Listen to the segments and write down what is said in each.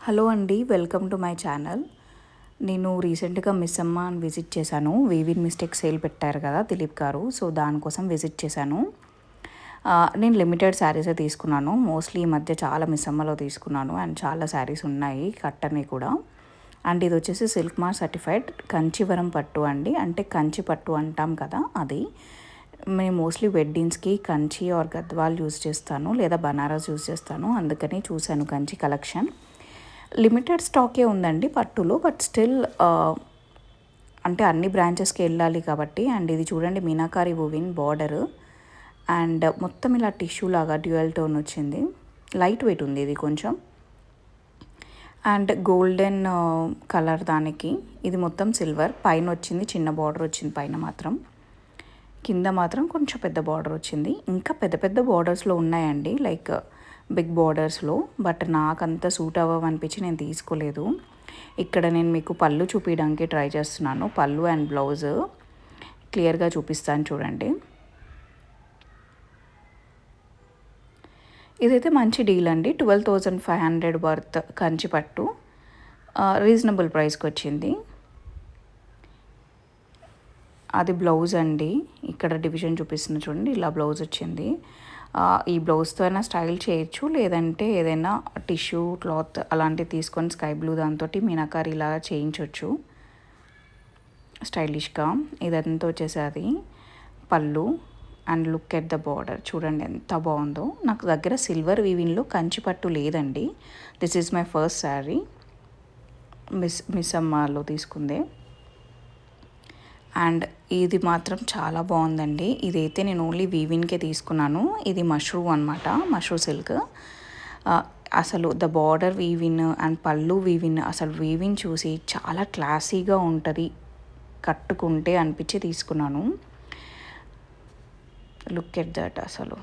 Hello అండి, welcome to my channel. నేను రీసెంట్గా మిస్ అమ్మ అని విజిట్ చేశాను. వీవిన్ మిస్టేక్ సేల్ పెట్టారు కదా దిలీప్ గారు, సో దానికోసం విజిట్ చేశాను. నేను లిమిటెడ్ శారీసే తీసుకున్నాను. మోస్ట్లీ ఈ మధ్య చాలా మిస్ అమ్మలో తీసుకున్నాను అండ్ చాలా శారీస్ ఉన్నాయి కట్టని కూడా. అండ్ ఇది వచ్చేసి సిల్క్ మార్క్ సర్టిఫైడ్ కంచివరం పట్టు అండి, అంటే కంచి పట్టు అంటాం కదా అది. మేము మోస్ట్లీ వెడ్డింగ్స్కి కంచి ఆర్ గద్వాల్ యూజ్ చేస్తాను, లేదా బనారస్ యూజ్ చేస్తాను. అందుకని చూశాను కంచి కలెక్షన్. లిమిటెడ్ స్టాకే ఉందండి పట్టులో, బట్ స్టిల్ అంటే అన్ని బ్రాంచెస్కి వెళ్ళాలి కాబట్టి. అండ్ ఇది చూడండి, మీనాకారి వువిన్ బార్డర్ అండ్ మొత్తం ఇలా టిష్యూ లాగా డ్యూయల్ టోన్ వచ్చింది. లైట్ వెయిట్ ఉంది ఇది కొంచెం. అండ్ గోల్డెన్ కలర్ దానికి. ఇది మొత్తం సిల్వర్. పైన వచ్చింది చిన్న బార్డర్ వచ్చింది పైన మాత్రం, కింద మాత్రం కొంచెం పెద్ద బార్డర్ వచ్చింది. ఇంకా పెద్ద పెద్ద బార్డర్స్లో ఉన్నాయండి, లైక్ బిగ్ బార్డర్స్లో, బట్ నాకంత సూట్ అవ్వనిపించి నేను తీసుకోలేదు. ఇక్కడ నేను మీకు పళ్ళు చూపించడానికి ట్రై చేస్తున్నాను. పళ్ళు అండ్ బ్లౌజ్ క్లియర్గా చూపిస్తాను చూడండి. ఇదైతే మంచి డీల్ అండి. 12,500 వర్త్ కంచి పట్టు, రీజనబుల్ ప్రైస్కి వచ్చింది. అది బ్లౌజ్ అండి. ఇక్కడ డివిజన్ చూపిస్తున్న చూడండి, ఇలా బ్లౌజ్ వచ్చింది. ఈ బ్లౌజ్తో అయినా స్టైల్ చేయొచ్చు, లేదంటే ఏదైనా టిష్యూ క్లాత్ అలాంటివి తీసుకొని స్కై బ్లూ దాంతో మీనాకారి ఇలా చేయించవచ్చు స్టైలిష్గా. ఇదంతా వచ్చేసి అది పళ్ళు. And look at the border చూడండి ఎంత బాగుందో. నాకు దగ్గర సిల్వర్ వీవిన్లో కంచి పట్టు లేదండి. This is my first sari, miss అమ్మలో తీసుకుందే. అండ్ ఇది మాత్రం చాలా బాగుందండి. ఇదైతే నేను ఓన్లీ వీవిన్కే తీసుకున్నాను. ఇది మష్రూమ్ అనమాట, మష్రూ సిల్క్. అసలు ద బార్డర్ వీవిన్ అండ్ పళ్ళు వీవిన్, అసలు వీవిన్ చూసి చాలా క్లాసీగా ఉంటుంది కట్టుకుంటే అనిపించి తీసుకున్నాను. లుక్ ఎట్ దట్, అసలు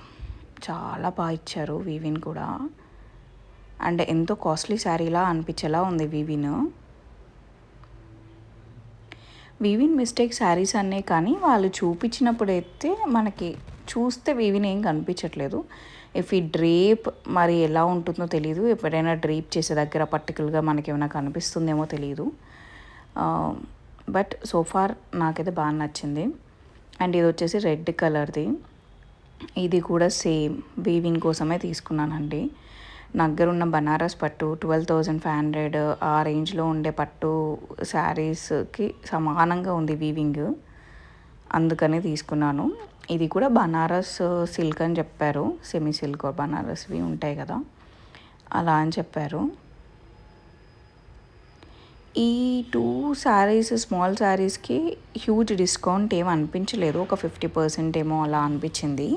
చాలా బాగా ఇచ్చారు వీవిన్ కూడా. అండ్ ఎంతో కాస్ట్లీ శారీలా అనిపించేలా ఉంది వీవిన్. వీవిన్ మిస్టేక్ శారీస్ అనే కానీ వాళ్ళు చూపించినప్పుడైతే మనకి చూస్తే వీవిన్ ఏం కనిపించట్లేదు. ఇఫ్ ఈ డ్రేప్ మరి ఎలా ఉంటుందో తెలియదు. ఎప్పుడైనా డ్రేప్ చేసే దగ్గర పర్టికులర్గా మనకి ఏమైనా కనిపిస్తుందేమో తెలియదు. బట్ సోఫార్ నాకైతే బాగా నచ్చింది. అండ్ ఇది వచ్చేసి రెడ్ కలర్ది. ఇది కూడా సేమ్ వీవిన్ కోసమే తీసుకున్నానండి. నా దగ్గర ఉన్న బనారస్ పట్టు 12,500 ఆ రేంజ్లో ఉండే పట్టు శారీస్కి సమానంగా ఉంది వీవింగ్, అందుకని తీసుకున్నాను. ఇది కూడా బనారస్ సిల్క్ అని చెప్పారు, సెమీ సిల్క్ బనారస్వి ఉంటాయి కదా అలా అని చెప్పారు. ఈ 2 శారీస్ స్మాల్ శారీస్కి హ్యూజ్ డిస్కౌంట్ ఏమీ అనిపించలేదు. ఒక 50% ఏమో అలా అనిపించింది,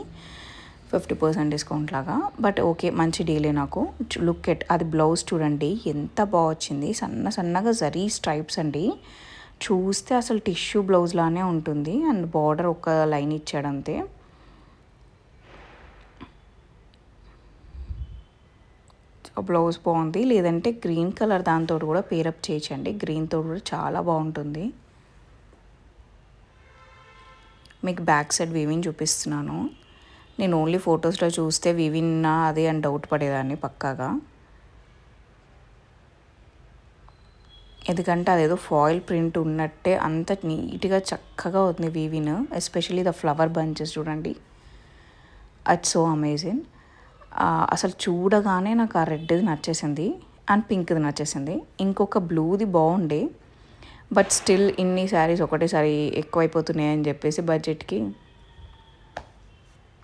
50% డిస్కౌంట్ లాగా. బట్ ఓకే, మంచి డీలే నాకు. లుక్ ఎట్ అది బ్లౌజ్ చూడండి ఎంత బాగా వచ్చింది. సన్న సన్నగా జరీ స్ట్రైప్స్ అండి. చూస్తే అసలు టిష్యూ బ్లౌజ్ లానే ఉంటుంది. అండ్ బార్డర్ ఒక లైన్ ఇచ్చాడంతే. బ్లౌజ్ బాగుంది. లేదంటే గ్రీన్ కలర్ దాంతో కూడా పేరప్ చేయొచ్చండి. గ్రీన్తో కూడా చాలా బాగుంటుంది. మీకు బ్యాక్ సైడ్ వీవింగ్ చూపిస్తున్నాను. నేను ఓన్లీ ఫొటోస్లో చూస్తే వీవిన్నా అది అని డౌట్ పడేదాన్ని పక్కాగా, ఎందుకంటే అదేదో ఫాయిల్ ప్రింట్ ఉన్నట్టే అంత నీట్గా చక్కగా ఉంది వీవిన్. ఎస్పెషల్లీ ద ఫ్లవర్ బంచెస్ చూడండి, ఇట్స్ సో అమేజింగ్. అసలు చూడగానే నాకు ఆ రెడ్ది నచ్చేసింది అండ్ పింక్ది నచ్చేసింది. ఇంకొక బ్లూది బాగుండే, బట్ స్టిల్ ఇన్ని శారీస్ ఒకటేసారి ఎక్కువైపోతున్నాయి అని చెప్పేసి బడ్జెట్కి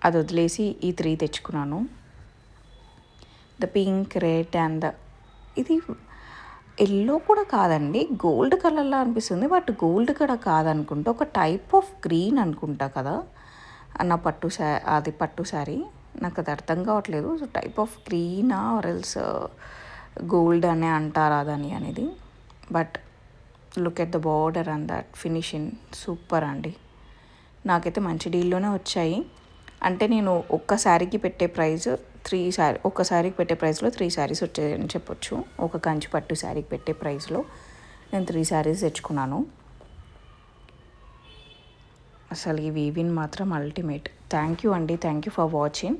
అది వదిలేసి ఈ 3 తెచ్చుకున్నాను. ద పింక్, రెడ్ అండ్ ఇది ఎల్లో కూడా కాదండి, గోల్డ్ కలర్లా అనిపిస్తుంది. బట్ గోల్డ్ కూడా కాదనుకుంటా, ఒక టైప్ ఆఫ్ గ్రీన్ అనుకుంటా కదా. నా పట్టు శారీ నాకు అది అర్థం కావట్లేదు. సో టైప్ ఆఫ్ గ్రీనా ఆర్ ఎల్స్ గోల్డ్ అనే అంటారా దాని అనేది. But look at the border and that finishing super అండి. నాకైతే మంచి డీల్లోనే వచ్చాయి. అంటే నేను ఒక్క శారీకి పెట్టే ప్రైస్ ఒక శారీకి పెట్టే ప్రైస్లో 3 శారీస్ వచ్చాయని చెప్పొచ్చు. ఒక కంచి పట్టు శారీకి పెట్టే ప్రైస్లో నేను 3 శారీస్ తెచ్చుకున్నాను. అసలు ఈ వీవిన్ మాత్రం అల్టిమేట్. థ్యాంక్ యూ అండి, థ్యాంక్ యూ ఫర్ వాచింగ్.